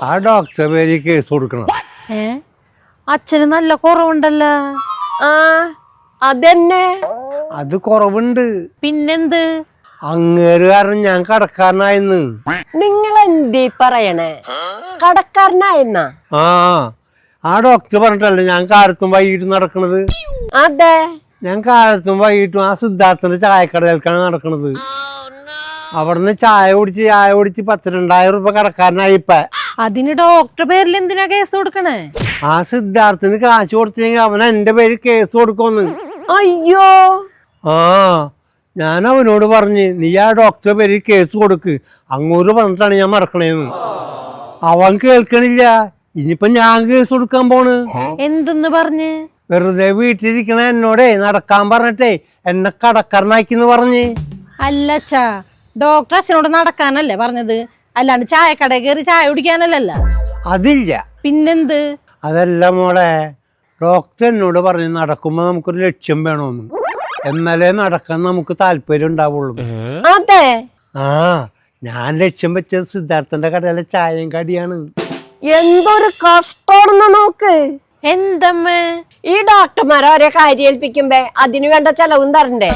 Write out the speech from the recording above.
ആ ഡോക്ടറെ പേര് കേസ് കൊടുക്കണം. അച്ഛന് നല്ല കുറവുണ്ടല്ലോ. ആ അതന്നെ. അത് കുറവുണ്ട്. പിന്നെന്ത്? അങ്ങേര് കാരണം ഞാൻ കടക്കാരനായെന്ന്. നിങ്ങൾ എന്തീ പറയണേ? കടക്കാരനായെന്ന? ആ ഡോക്ടർ പറഞ്ഞിട്ടല്ലേ ഞാൻ കാലത്തും വൈകിട്ടും നടക്കണത്. അതെ, ഞാൻ കാലത്തും വൈകിട്ടും ആ സിദ്ധാർത്ഥന്റെ ചായക്കടയിലേക്കാണ് നടക്കണത്. അവിടുന്ന് ചായ കുടിച്ച് 12,000 രൂപ കടക്കാരനായി. ഇപ്പ അതിന് ഡോക്ടർ പേരിൽ എന്തിനാ കേസ് കൊടുക്കണേ? ആ സിദ്ധാർത്ഥന് കാശ് കൊടുത്തില്ലെങ്കിൽ അവൻ എന്റെ പേര് കേസ് കൊടുക്കുമെന്ന്. അയ്യോ, ഞാൻ അവനോട് പറഞ്ഞ് നീ ആ ഡോക്ടറെ പേര് കേസ് കൊടുക്ക്, അങ്ങോട്ട് പറഞ്ഞിട്ടാണ് ഞാൻ മറക്കണേന്ന്. അവൻ കേൾക്കണില്ല. ഇനിയിപ്പൊ ഞാൻ കേസ് കൊടുക്കാൻ പോണ്. എന്തെന്ന് പറഞ്ഞ്? വെറുതെ വീട്ടിലിരിക്കണ എന്നോടേ നടക്കാൻ പറഞ്ഞിട്ടേ എന്നെ കടക്കാരനാക്കിന്ന് പറഞ്ഞ്. അല്ലച്ചാ, ഡോക്ടർ അച്ഛനോട് നടക്കാനല്ലേ പറഞ്ഞത്, അല്ലാണ്ട് ചായക്കടയിൽ കയറി ചായ കുടിക്കാനല്ലല്ലോ. അതില്ല. പിന്നെന്ത്? അതല്ല മോളെ, ഡോക്ടർ എന്നോട് പറഞ്ഞു നടക്കുമ്പോ നമുക്കൊരു ലക്ഷ്യം വേണമെന്ന്, എന്നാലേ നടക്കാൻ നമുക്ക് താല്പര്യം ഉണ്ടാവുള്ളൂ. അതെ. ഞാൻ ലക്ഷ്യം വെച്ചത് സിദ്ധാർത്ഥന്റെ കടയിലെ ചായയും കടിയാണ്. എന്തൊരു കഷ്ടമാണെന്ന് നോക്ക്. എന്തമ്മേ? ഈ ഡോക്ടർമാരെ ഓരോ കാര്യം ഏൽപ്പിക്കുമ്പോ അതിന് വേണ്ട ചെലവും തരണ്ടേ?